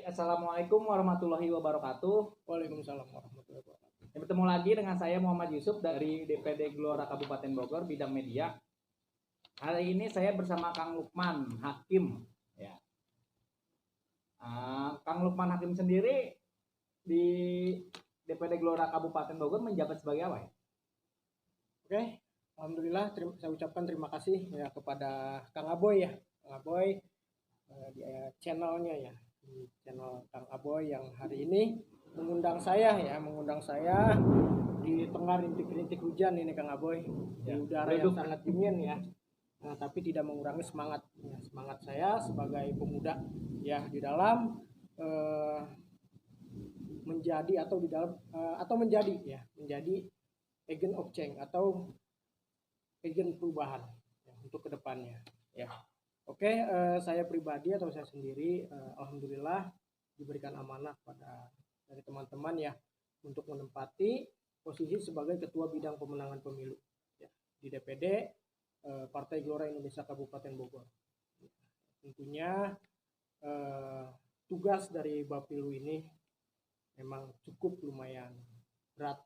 Assalamualaikum warahmatullahi wabarakatuh. Waalaikumsalam warahmatullahi wabarakatuh. Bertemu lagi dengan saya Muhammad Yusuf dari DPD Gelora Kabupaten Bogor, bidang media. Hari ini saya bersama Kang Lukman Hakim. Ya. Kang Lukman Hakim sendiri di DPD Gelora Kabupaten Bogor menjabat sebagai apa ya? Oke, alhamdulillah saya ucapkan terima kasih ya kepada Kang Aboy ya, Kang Aboy di channelnya ya, di channel Kang Aboy yang hari ini mengundang saya di tengah rintik-rintik hujan ini Kang Aboy, di udara yang sangat dingin ya. Nah, tapi tidak mengurangi semangat saya sebagai pemuda ya di dalam menjadi agent of change atau agen perubahan ya, untuk kedepannya ya. Oke, saya pribadi atau saya sendiri alhamdulillah diberikan amanah dari teman-teman ya untuk menempati posisi sebagai ketua bidang pemenangan pemilu ya, di DPD Partai Gelora Indonesia Kabupaten Bogor. Tentunya tugas dari Bapilu ini memang cukup lumayan berat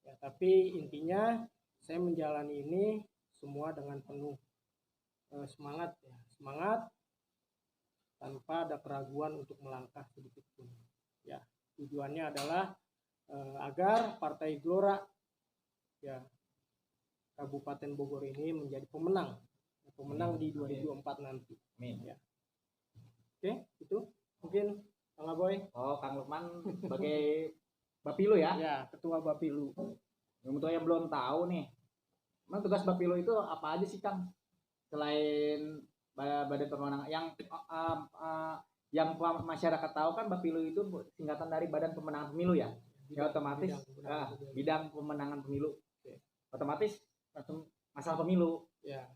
ya, tapi intinya saya menjalani ini semua dengan penuh semangat tanpa ada keraguan untuk melangkah sedikit pun ya. Tujuannya adalah agar Partai Gelora ya Kabupaten Bogor ini menjadi pemenang di 2024 nanti. Amin. Ya. Oke, itu mungkin Kang Aboy. Kang Lukman sebagai Bapilu ya? Ya, ketua Bapilu. Untuk yang belum tahu nih, emang tugas Bapilu itu apa aja sih Kang? Selain badan pemenangan yang masyarakat tahu kan Bapilu itu singkatan dari Badan Pemenangan Pemilu ya. Ya otomatis bidang pemenangan pemilu. Otomatis masalah pemilu. Ya.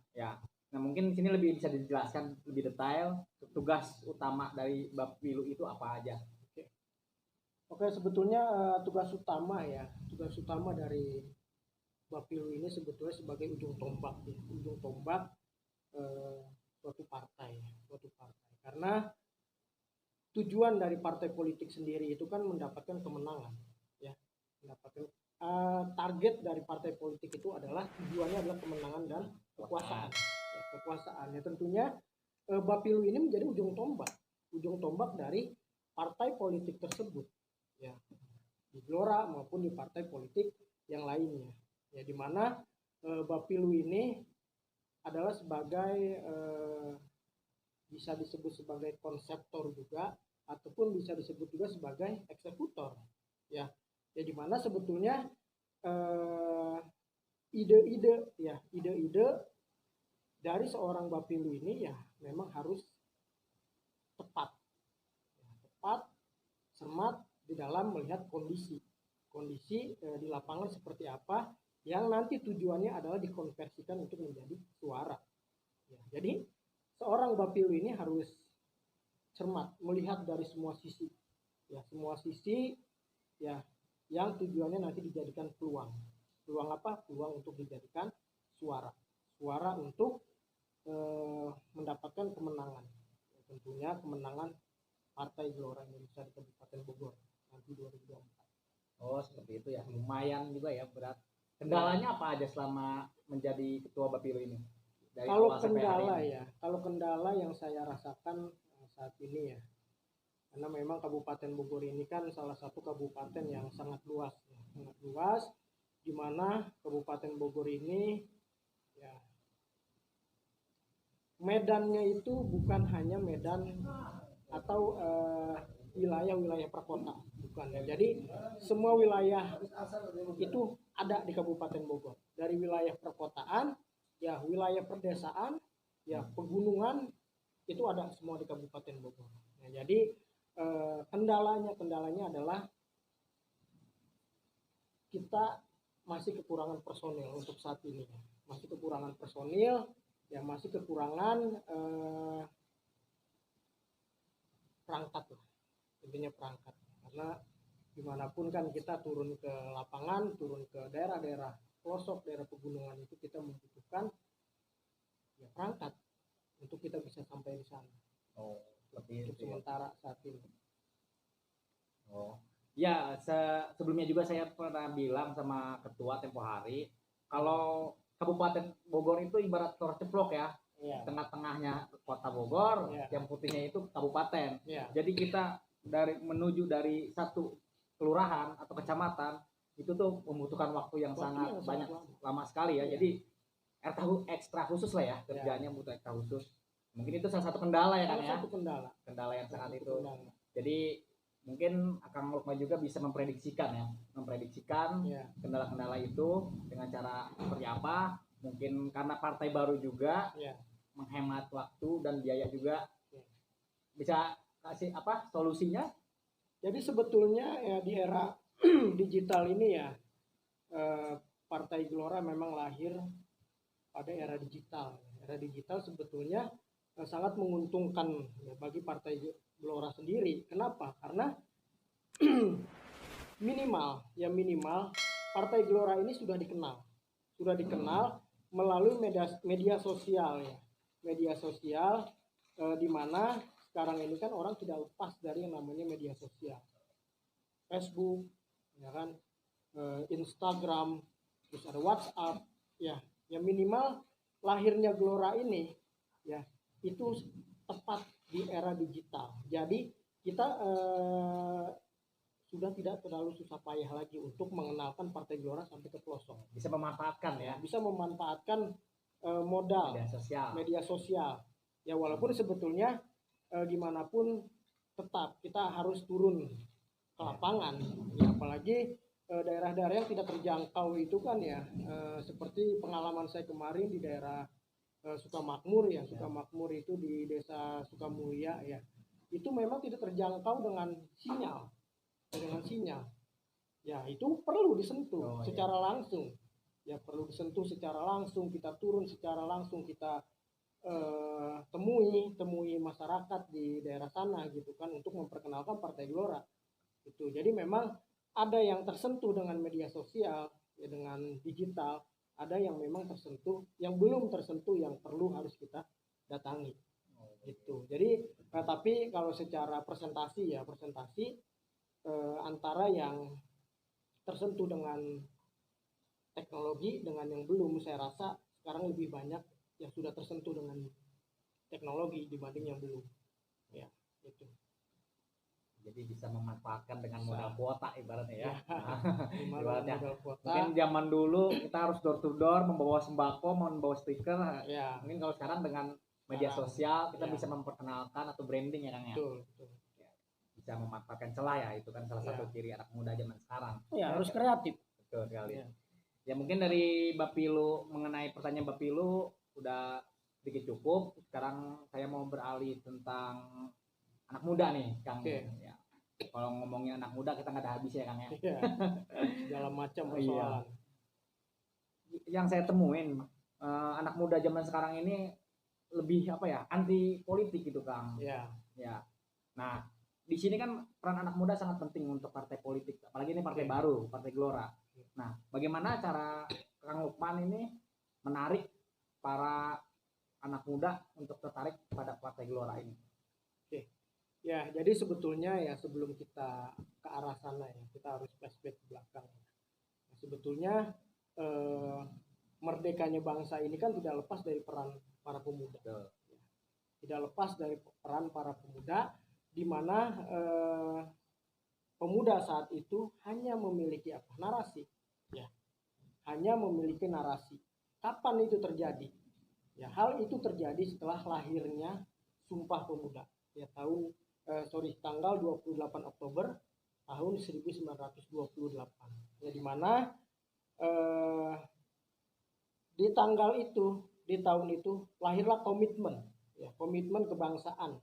Nah mungkin di sini lebih bisa dijelaskan lebih detail tugas utama dari Bapilu itu apa aja. Oke, sebetulnya tugas utama dari Bapilu ini sebetulnya sebagai ujung tombak suatu partai. Karena tujuan dari partai politik sendiri itu kan mendapatkan kemenangan ya. Target dari partai politik itu tujuannya adalah kemenangan dan kekuasaan. Ya tentunya Bapilu ini menjadi ujung tombak dari partai politik tersebut ya, di Gelora maupun di partai politik yang lainnya ya, di mana Bapilu ini adalah sebagai bisa disebut sebagai konseptor juga ataupun bisa disebut juga sebagai eksekutor ya, di mana sebetulnya ide-ide dari seorang Bapilu ini ya memang harus tepat, cermat di dalam melihat kondisi di lapangan seperti apa yang nanti tujuannya adalah dikonversikan untuk menjadi suara ya. Jadi seorang Bapilu ini harus cermat melihat dari semua sisi ya, yang tujuannya nanti dijadikan peluang untuk dijadikan suara untuk mendapatkan kemenangan ya, tentunya kemenangan Partai Gelora Indonesia di Kabupaten Bogor nanti 2024. Seperti itu ya, lumayan juga ya berat. Kendalanya apa aja selama menjadi ketua Bapilu ini? Kalau kendala yang saya rasakan saat ini ya, karena memang Kabupaten Bogor ini kan salah satu kabupaten yang sangat luas, di mana Kabupaten Bogor ini ya medannya itu bukan hanya medan atau wilayah perkotaan, bukan ya. Jadi semua wilayah itu ada di Kabupaten Bogor, dari wilayah perkotaan ya, wilayah perdesaan ya, pegunungan itu ada semua di Kabupaten Bogor. Nah, jadi kendalanya adalah kita masih kekurangan personil untuk saat ini ya. Masih kekurangan personil ya, masih kekurangan perangkat lah, intinya perangkat, karena dimanapun kan kita turun ke lapangan, turun ke daerah-daerah pelosok, daerah pegunungan itu kita membutuhkan ya perangkat untuk kita bisa sampai di sana. seperti untuk itu ya. sementara saat ini. Oh. Ya, sebelumnya juga saya pernah bilang sama ketua tempo hari, kalau Kabupaten Bogor itu ibarat telur ceplok ya. Ya. Tengah-tengahnya kota Bogor, Ya. yang putihnya itu kabupaten. Ya. Jadi kita menuju dari satu kelurahan atau kecamatan itu tuh membutuhkan waktu yang sangat banyak, lama sekali ya. Ya. Jadi ekstra khusus lah ya kerjanya, butuh ekstra khusus. Mungkin itu salah satu kendala ya kan ya. Satu kendala yang sangat itu. Jadi mungkin Akang Lukman juga bisa memprediksikan ya. kendala-kendala itu dengan cara seperti apa. Mungkin karena partai baru juga, ya. menghemat waktu dan biaya juga, ya. Bisa kasih apa solusinya? Jadi sebetulnya ya di era digital ini ya, Partai Gelora memang lahir pada era digital. Era digital sebetulnya sangat menguntungkan ya, bagi Partai Gelora sendiri. Kenapa? Karena minimal Partai Gelora ini sudah dikenal melalui media sosial ya. Media sosial di mana sekarang ini kan orang tidak lepas dari yang namanya media sosial. Facebook, ya kan, Instagram, terus ada WhatsApp, ya. Yang minimal lahirnya Gelora ini ya itu tepat di era digital. Jadi kita sudah tidak terlalu susah payah lagi untuk mengenalkan Partai Gelora sampai ke pelosok. Bisa memanfaatkan ya. Bisa memanfaatkan modal media sosial. Ya walaupun sebetulnya gimana pun tetap kita harus turun ke lapangan. Ya apalagi daerah-daerah yang tidak terjangkau itu kan ya seperti pengalaman saya kemarin di daerah Sukamakmur ya. Sukamakmur itu di desa Sukamulya ya. Itu memang tidak terjangkau dengan sinyal. Ya itu perlu disentuh secara langsung. Ya perlu disentuh secara langsung, kita turun secara langsung, kita temui masyarakat di daerah sana gitu kan untuk memperkenalkan Partai Gelora. Itu. Jadi memang ada yang tersentuh dengan media sosial ya, dengan digital, ada yang memang tersentuh, yang belum tersentuh yang perlu harus kita datangi. Gitu. Jadi tapi kalau secara presentasi antara yang tersentuh dengan teknologi dengan yang belum, saya rasa sekarang lebih banyak yang sudah tersentuh dengan teknologi dibanding yang belum. Ya, itu. Jadi bisa memanfaatkan dengan modal kuota ibaratnya ya. Ibaratnya modal kuota. Mungkin zaman dulu kita harus door to door membawa sembako, membawa stiker. Ya. Mungkin kalau sekarang dengan media sosial kita bisa memperkenalkan atau branding ya Kang ya. Betul. Bisa memanfaatkan celah ya, itu kan salah satu ciri anak muda zaman sekarang. Ya, harus kreatif. Betul sekali. Ya mungkin dari Bapilu mengenai pertanyaan Bapilu udah sedikit cukup. Sekarang saya mau beralih tentang anak muda nih Kang. Ya. Kalau ngomongin anak muda kita nggak ada habis ya Kang ya. Iya. Segala macam persoalan. Yang saya temuin anak muda zaman sekarang ini lebih apa ya, anti politik gitu Kang. Iya. Ya. Nah di sini kan peran anak muda sangat penting untuk partai politik, apalagi ini partai baru, Partai Gelora. Nah, bagaimana cara Kang Lukman ini menarik para anak muda untuk tertarik pada Partai Gelora ini? Oke. Ya, jadi sebetulnya ya sebelum kita ke arah sana ya, kita harus flashback ke belakang. Nah, sebetulnya merdekanya bangsa ini kan tidak lepas dari peran para pemuda. Tidak lepas dari peran para pemuda, di mana pemuda saat itu hanya memiliki narasi, ya, hanya memiliki narasi. Kapan itu terjadi? Ya, hal itu terjadi setelah lahirnya Sumpah Pemuda, ya tanggal 28 Oktober tahun 1928. Ya, di mana di tanggal itu, di tahun itu lahirlah komitmen kebangsaan.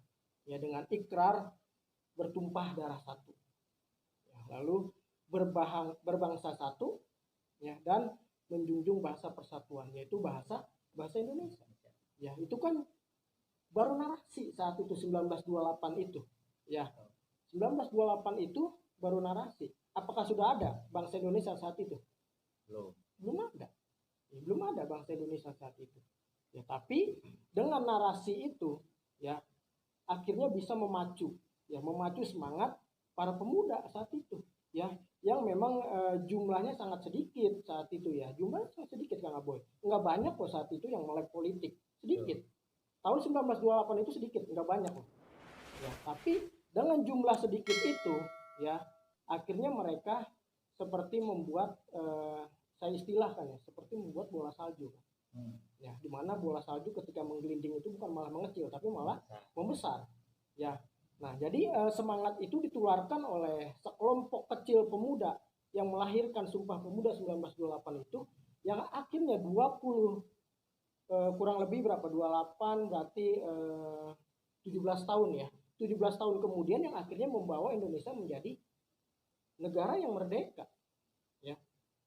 Ya, dengan ikrar bertumpah darah satu, ya, lalu berbangsa satu, ya, dan menjunjung bahasa persatuan, yaitu bahasa Indonesia. Ya, itu kan baru narasi saat itu 1928 itu, ya 1928 itu baru narasi. Apakah sudah ada bangsa Indonesia saat itu? Belum ada. Ya, belum ada bangsa Indonesia saat itu. Ya, tapi dengan narasi itu, ya akhirnya bisa memacu semangat para pemuda saat itu, ya, yang memang jumlahnya sangat sedikit saat itu, ya, jumlahnya sangat sedikit Kang Aboy, nggak banyak kok saat itu yang melek politik, sedikit. Tahun 1928 itu sedikit, nggak banyak loh. Ya, tapi dengan jumlah sedikit itu, ya, akhirnya mereka seperti membuat saya istilahkan ya, seperti membuat bola salju. Ya, dimana bola salju ketika menggelinding itu bukan malah mengecil, tapi malah membesar. Ya, nah jadi semangat itu ditularkan oleh sekelompok kecil pemuda yang melahirkan Sumpah Pemuda 1928 itu, yang akhirnya 20 kurang lebih berapa, 28 berarti 17 tahun ya, 17 tahun kemudian yang akhirnya membawa Indonesia menjadi negara yang merdeka, ya,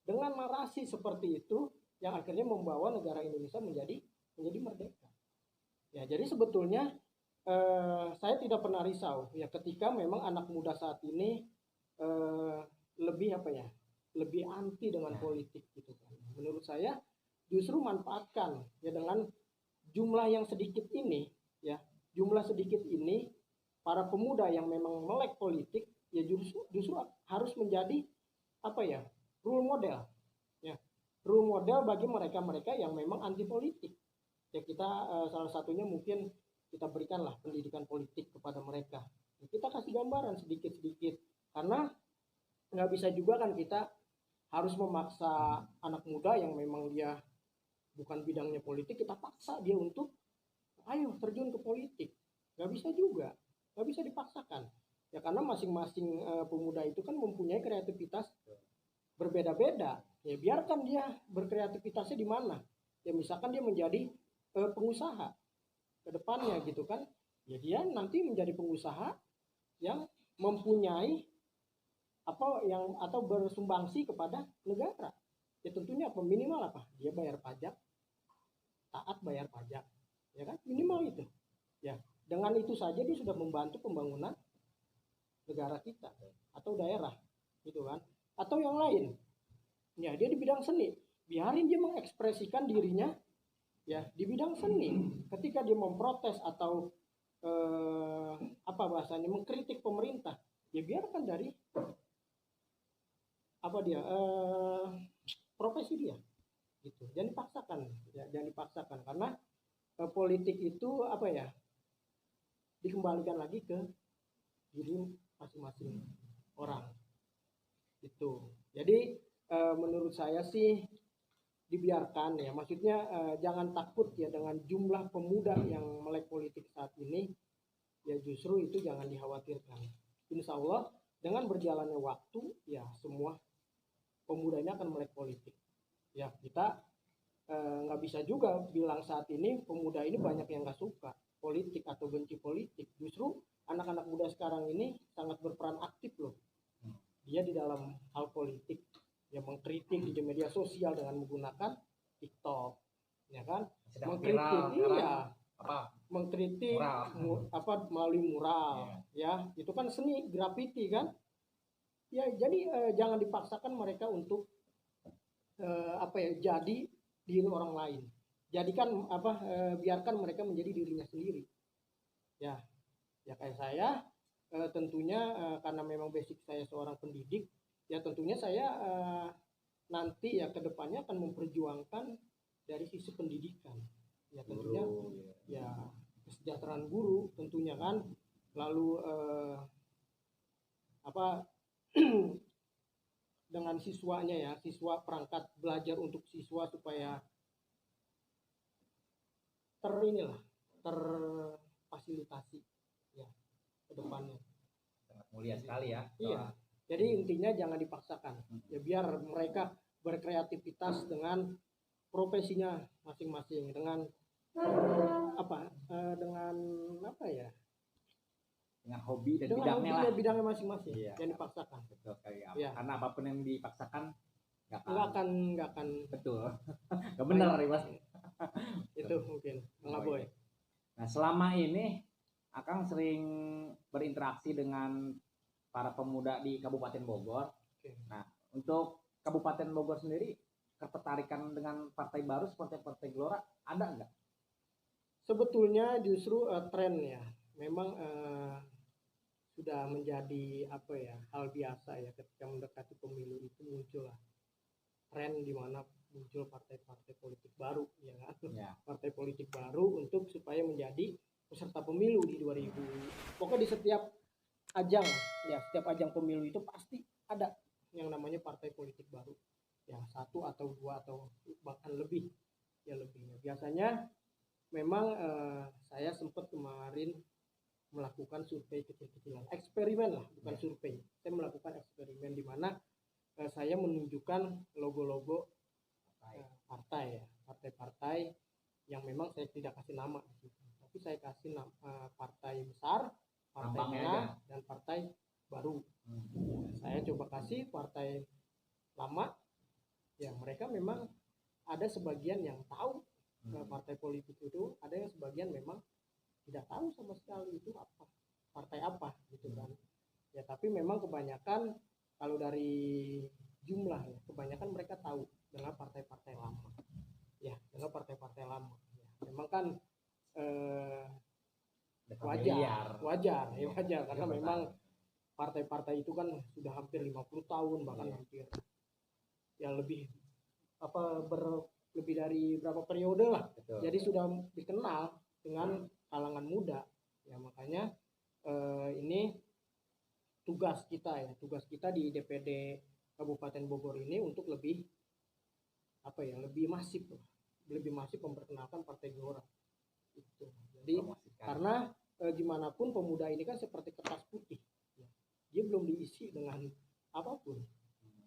dengan narasi seperti itu yang akhirnya membawa negara Indonesia menjadi merdeka. Ya, jadi sebetulnya saya tidak pernah risau ya ketika memang anak muda saat ini lebih apa ya, lebih anti dengan politik gitu kan. Menurut saya justru manfaatkan ya dengan jumlah yang sedikit ini, ya, jumlah sedikit ini para pemuda yang memang melek politik ya justru harus menjadi apa ya, role model, ya, role model bagi mereka-mereka yang memang anti politik. Ya, kita salah satunya mungkin kita berikanlah pendidikan politik kepada mereka. Ya, kita kasih gambaran sedikit-sedikit, karena nggak bisa juga kan kita harus memaksa anak muda yang memang dia bukan bidangnya politik, kita paksa dia untuk ayo terjun ke politik. Nggak bisa juga, nggak bisa dipaksakan. Ya, karena masing-masing pemuda itu kan mempunyai kreativitas berbeda-beda. Ya, biarkan dia berkreativitasnya di mana. Ya, misalkan dia menjadi pengusaha ke depannya gitu kan. Ya, dia nanti menjadi pengusaha yang mempunyai apa yang atau bersumbangsi kepada negara. Ya, tentunya apa, minimal apa? Dia bayar pajak, taat bayar pajak. Ya kan? Minimal itu. Ya, dengan itu saja dia sudah membantu pembangunan negara kita atau daerah gitu kan, atau yang lain. Ya, dia di bidang seni, biarin dia mengekspresikan dirinya ya di bidang seni. Ketika dia memprotes atau apa bahasanya, mengkritik pemerintah, ya biarkan dari apa dia profesi dia gitu. Jangan dipaksakan, ya, jangan dipaksakan, karena politik itu apa ya, dikembalikan lagi ke diri masing-masing orang itu. Jadi menurut saya sih dibiarkan ya, maksudnya jangan takut ya dengan jumlah pemuda yang melek politik saat ini, ya justru itu jangan dikhawatirkan. Insya Allah dengan berjalannya waktu ya semua pemuda ini akan melek politik. Ya, kita nggak bisa juga bilang saat ini pemuda ini banyak yang nggak suka politik atau benci politik. Justru anak-anak muda sekarang ini sangat berperan aktif loh. Dia di dalam hal politik, ya, mengkritik di media sosial dengan menggunakan TikTok, ya kan? Sedang mengkritik, viral iya, apa, mengkritik apa melalui mural, ya, itu kan seni graffiti kan? Ya, jadi jangan dipaksakan mereka untuk apa ya, jadi diri orang lain. Jadikan apa, biarkan mereka menjadi dirinya sendiri. Ya, ya kayak saya tentunya karena memang basic saya seorang pendidik, ya tentunya saya nanti ya kedepannya akan memperjuangkan dari sisi pendidikan. Ya tentunya ya kesejahteraan guru tentunya kan, lalu apa dengan siswanya ya, siswa, perangkat belajar untuk siswa supaya terfasilitasi ya ke depannya. sangat mulia sekali ya. Iya. Jadi intinya jangan dipaksakan. Ya biar mereka berkreativitas dengan profesinya masing-masing, dengan dengan apa ya? Dengan hobi dan Dengan bidangnya lah. bidangnya masing-masing. Iya. Jangan dipaksakan. Betul sekali. Iya. Karena apapun yang dipaksakan nggak akan betul. Nggak benar ya, Mas. Itu mungkin nggak boleh. Nah, selama ini Akang sering berinteraksi dengan para pemuda di Kabupaten Bogor. Oke. Nah, untuk Kabupaten Bogor sendiri, ketertarikan dengan partai baru seperti Partai Gelora ada nggak? Sebetulnya justru tren ya, memang sudah menjadi apa ya, hal biasa ya ketika mendekati pemilu itu muncullah tren di mana muncul partai-partai politik baru ya kan. Ya. Partai politik baru untuk supaya menjadi peserta pemilu di 2000. Pokoknya di setiap ajang ya, setiap ajang pemilu itu pasti ada yang namanya partai politik baru. Ya, satu atau dua atau bahkan lebih. Ya lebihnya. Biasanya memang saya sempat kemarin melakukan survei kecil-kecilan, eksperimen lah, bukan survei. Saya melakukan eksperimen di mana saya menunjukkan logo-logo partai ya, partai-partai yang memang saya tidak kasih nama di situ, tapi saya kasih partai besar, partai Tampangnya tengah, aja. dan partai baru. Saya coba kasih partai lama, ya mereka memang ada sebagian yang tahu partai politik itu, ada yang sebagian memang tidak tahu sama sekali itu apa, partai apa gitu kan. Ya tapi memang kebanyakan kalau dari jumlah ya, kebanyakan mereka tahu dengan partai-partai lama. Ya, dengan partai-partai lama. Ya, memang kan wajar karena memang partai-partai itu kan sudah hampir 50 tahun bahkan hampir ya lebih lebih dari berapa periode lah. Betul. Jadi sudah dikenal dengan kalangan muda. Ya makanya ini tugas kita di DPD Kabupaten Bogor ini untuk lebih masif memperkenalkan Partai Gelora itu. Jadi karena gimana pun pemuda ini kan seperti kertas putih ya. Dia belum diisi dengan apapun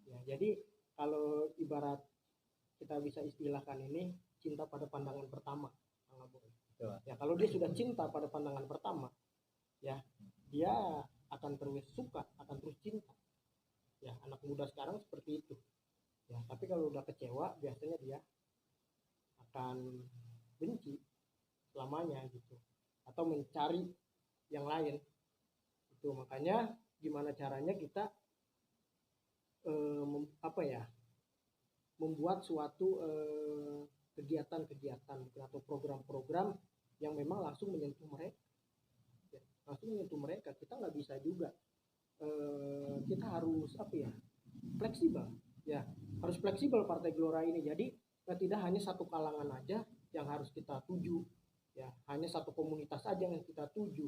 ya. Jadi kalau ibarat kita bisa istilahkan ini cinta pada pandangan pertama. Ya kalau dia sudah cinta pada pandangan pertama ya, dia akan terus suka, akan terus cinta. Ya, anak muda sekarang seperti itu. Ya, tapi kalau udah kecewa biasanya dia akan benci selamanya gitu, atau mencari yang lain. Itu makanya gimana caranya kita membuat suatu kegiatan-kegiatan atau program-program yang memang langsung menyentuh mereka. Ya, langsung menyentuh mereka. Kita nggak bisa juga kita harus fleksibel ya, harus fleksibel Partai Gelora ini. Jadi tidak hanya satu kalangan aja yang harus kita tuju ya, hanya satu komunitas aja yang kita tuju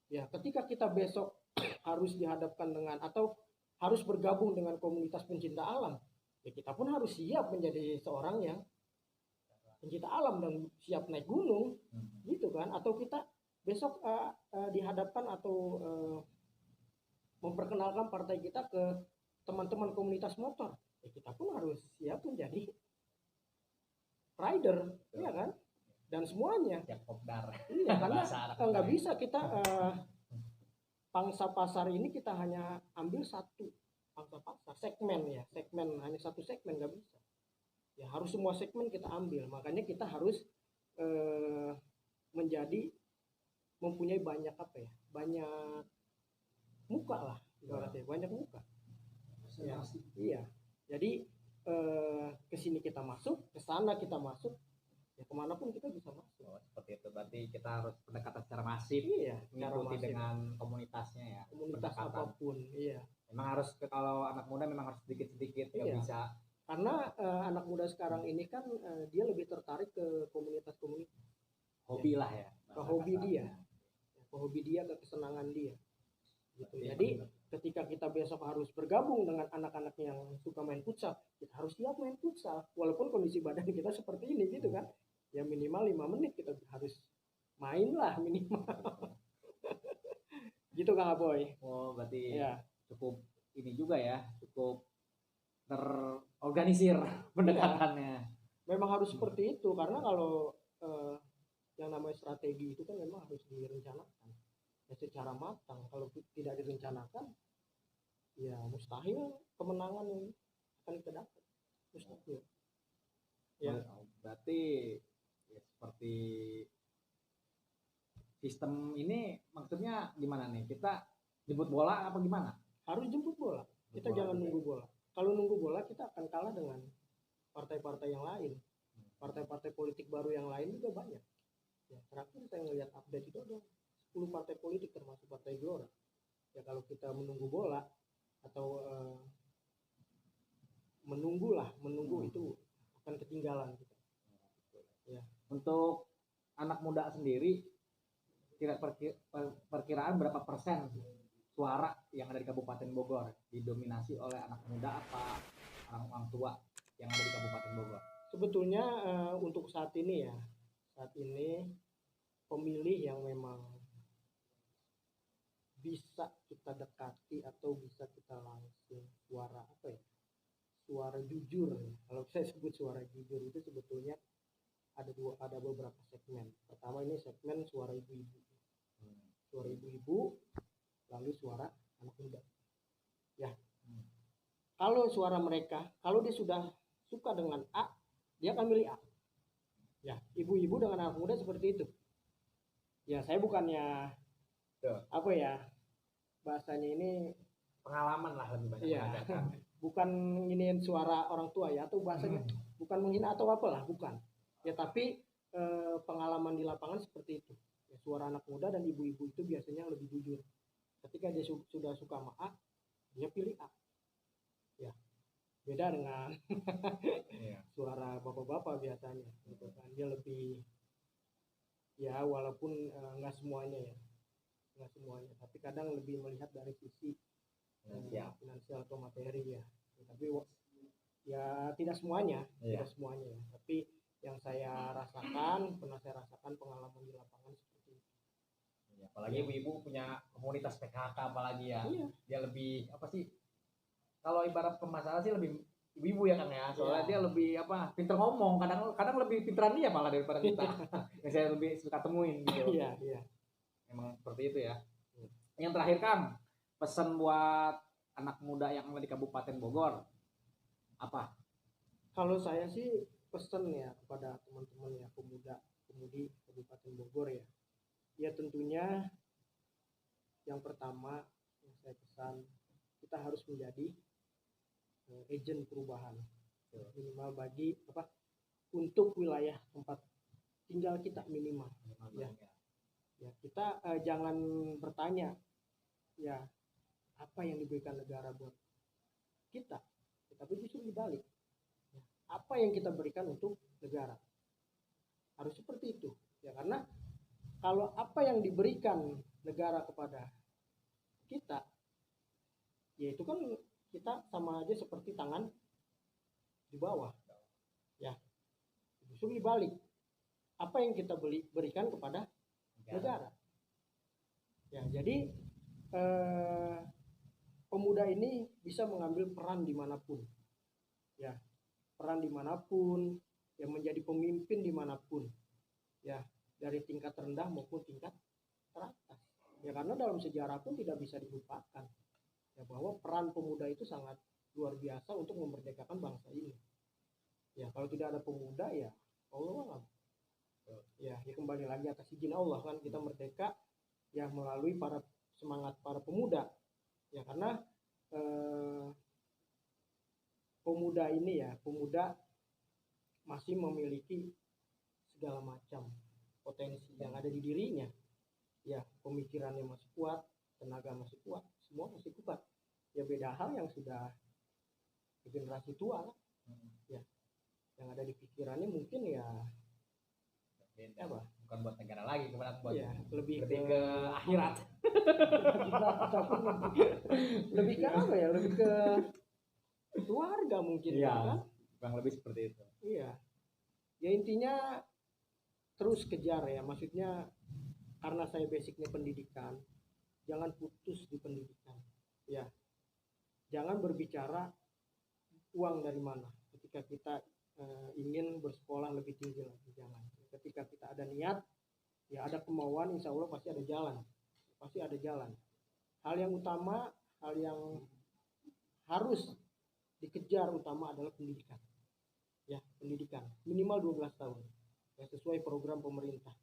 ya. Ketika kita besok harus dihadapkan dengan atau harus bergabung dengan komunitas pencinta alam ya, kita pun harus siap menjadi seorang yang pencinta alam dan siap naik gunung gitu kan. Atau kita besok dihadapkan atau memperkenalkan partai kita ke teman-teman komunitas motor ya, kita pun harus siap menjadi rider ya kan, dan semuanya ya, iya karena nggak bisa kita pangsa pasar ini kita hanya ambil satu pangsa pasar segmen hanya satu segmen, nggak bisa ya, harus semua segmen kita ambil. Makanya kita harus mempunyai banyak muka lah ibaratnya, banyak muka ya. Iya, jadi kesini kita masuk, kesana kita masuk ya, kemanapun kita bisa masuk. Seperti itu, berarti kita harus pendekatan secara masif. Iya, mengikuti dengan komunitasnya ya, komunitas apapun. Iya, memang harus, kalau anak muda memang harus sedikit-sedikit nggak bisa, karena anak muda sekarang ini kan dia lebih tertarik ke komunitas-komunitas hobi lah ya, ke hobi dia, ke kesenangan dia gitu. Jadi ketika kita besok harus bergabung dengan anak-anak yang suka main futsal, kita harus siap main futsal walaupun kondisi badan kita seperti ini gitu kan ya, minimal 5 menit kita harus main lah minimal. Gitu Kang Aboy. Oh berarti ya, cukup ini juga ya, cukup terorganisir pendekatannya. Memang harus seperti itu, karena kalau yang namanya strategi itu kan memang harus direncanakan ya, secara matang. Kalau tidak direncanakan ya mustahil kemenangan yang akan kita dapat, mustahil ya. Berarti ya, seperti sistem ini maksudnya gimana nih, kita jemput bola apa gimana? Harus jemput bola, kita jangan nunggu bola. Kalau nunggu bola kita akan kalah dengan partai-partai yang lain. Partai-partai politik baru yang lain juga banyak ya. Terakhir saya ngelihat update itu ada 10 partai politik termasuk Partai Gelora. Ya kalau kita menunggu bola atau menunggu itu akan ketinggalan kita. Ya. Untuk anak muda sendiri, perkiraan berapa persen suara yang ada di Kabupaten Bogor didominasi oleh anak muda apa orang tua yang ada di Kabupaten Bogor? Sebetulnya untuk saat ini pemilih yang memang bisa kita dekati atau bisa kita langsung suara jujur. Kalau saya sebut suara jujur itu sebetulnya ada beberapa segmen. Pertama ini segmen suara ibu-ibu. Suara ibu-ibu, lalu suara anak muda. Ya. Kalau suara mereka, kalau dia sudah suka dengan A, dia akan milih A. Ya, ibu-ibu dengan anak muda seperti itu. Ya, saya bukannya bahasanya ini pengalaman lah lebih banyak mengajarkan. Bukan ingin suara orang tua ya, atau bahasanya bukan menghina atau apalah, bukan. Ya, tapi pengalaman di lapangan seperti itu. Ya, suara anak muda dan ibu-ibu itu biasanya lebih jujur. Ketika dia sudah suka sama A, dia pilih A. Ya, beda dengan suara bapak-bapak biasanya. Gitu kan. Dia lebih, ya walaupun nggak semuanya, tapi kadang lebih melihat dari sisi finansial atau materi ya. Tapi ya tidak semuanya, ya. Tapi yang saya rasakan, pernah saya rasakan pengalaman di lapangan seperti itu. Ya, apalagi ibu-ibu punya komunitas PKK apalagi ya. Iya. Dia lebih kalau ibarat pemasaran sih lebih ibu-ibu ya kan ya. Soalnya dia lebih pinter ngomong, kadang lebih pinteran dia malah daripada kita. Yang saya lebih suka temuin gitu. Iya. Memang seperti itu ya. Yang terakhir Kang, pesan buat anak muda yang ada di Kabupaten Bogor apa? Kalau saya sih pesan ya kepada teman-teman ya pemudi Kabupaten Bogor ya. Ya tentunya yang pertama yang saya pesan, kita harus menjadi agen perubahan. Minimal bagi untuk wilayah tempat tinggal kita minimal. Ya kita jangan bertanya ya apa yang diberikan negara buat kita, tapi justru dibalik. Apa yang kita berikan untuk negara, harus seperti itu ya, karena kalau apa yang diberikan negara kepada kita, ya itu kan kita sama aja seperti tangan di bawah ya, justru dibalik, apa yang kita berikan kepada negara ya. Jadi pemuda ini bisa mengambil peran dimanapun ya, yang menjadi pemimpin dimanapun ya, dari tingkat rendah maupun tingkat teratas ya, karena dalam sejarah pun tidak bisa dilupakan ya bahwa peran pemuda itu sangat luar biasa untuk memerdekakan bangsa ini ya. Kalau tidak ada pemuda ya Allah ya kembali lagi atas izin Allah kan kita merdeka ya melalui semangat para pemuda ya, karena pemuda masih memiliki segala macam potensi yang ada di dirinya ya, pemikirannya masih kuat, tenaga masih kuat, semua masih kuat ya. Beda hal yang sudah generasi tua ya, yang ada di pikirannya mungkin ya bukan buat negara lagi, buat ya, lebih ke akhirat. lebih ke lebih ke keluarga mungkin ya, kan lebih seperti itu. Iya ya, intinya terus kejar ya, maksudnya karena saya basicnya pendidikan, jangan putus di pendidikan ya. Jangan berbicara uang dari mana ketika kita ingin bersekolah lebih tinggi lagi, jangan. Ketika kita ada niat ya, ada kemauan, insya Allah pasti ada jalan. Hal yang utama, hal yang harus dikejar utama adalah pendidikan ya, pendidikan minimal 12 tahun ya, sesuai program pemerintah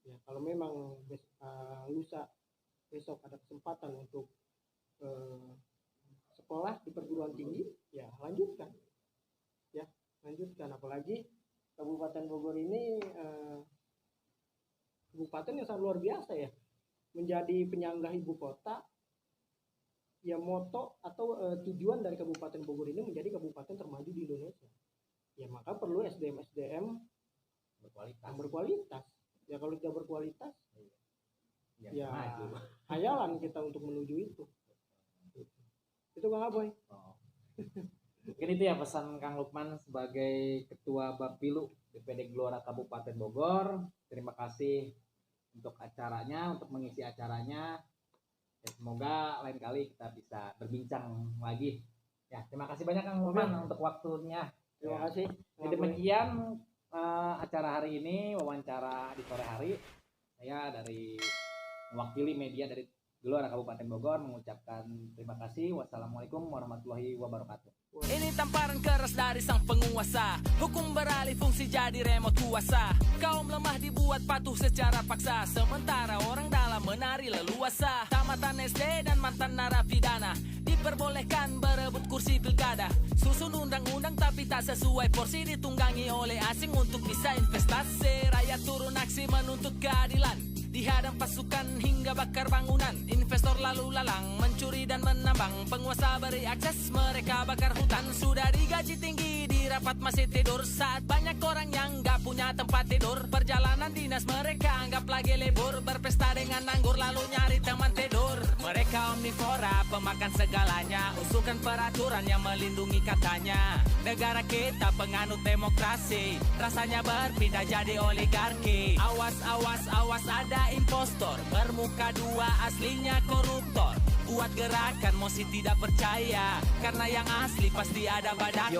ya. Kalau memang besok ada kesempatan untuk sekolah di perguruan tinggi ya, lanjutkan, apalagi Kabupaten Bogor ini kabupaten yang sangat luar biasa ya menjadi penyangga ibu kota, ya moto atau tujuan dari Kabupaten Bogor ini menjadi kabupaten termaju di Indonesia. Ya maka perlu SDM yang berkualitas. Ya kalau tidak berkualitas, ya hayalan kita untuk menuju itu. Itu Kang Aboy. Oh. Mungkin itu ya pesan Kang Lukman sebagai Ketua Bapilu DPD Gelora Kabupaten Bogor. Terima kasih untuk acaranya, untuk mengisi acaranya. Ya, semoga lain kali kita bisa berbincang lagi. Ya, terima kasih banyak Kang Lukman untuk waktunya. Terima kasih. Jadi demikian acara hari ini, wawancara di sore hari. Saya dari mewakili media dari Gelora Kabupaten Bogor mengucapkan terima kasih. Wassalamualaikum warahmatullahi wabarakatuh. Ini tamparan keras dari sang penguasa. Hukum beralih fungsi jadi remote kuasa. Kaum lemah dibuat patuh secara paksa, sementara orang dalam menari leluasa. Tamatan SD dan mantan narapidana diperbolehkan berebut kursi pilkada. Susun undang-undang tapi tak sesuai porsi, ditunggangi oleh asing untuk bisa investasi. Rakyat turun aksi menuntut keadilan, dihadang pasukan hingga bakar bangunan. Investor lalu lalang mencuri dan menambang, penguasa beri akses, mereka bakar hutan. Sudah digaji tinggi, di rapat masih tidur, saat banyak orang yang gak punya tempat tidur. Perjalanan dinas mereka anggap lagi libur, berpesta dengan anggur lalu nyari teman tidur. Mereka omnivora, pemakan segalanya, usulkan peraturan yang melindungi katanya. Negara kita penganut demokrasi, rasanya berpindah jadi oligarki. Awas, awas, awas, ada impostor, bermuka dua aslinya koruptor. Buat gerakan mosi tidak percaya, karena yang asli pasti ada badaknya.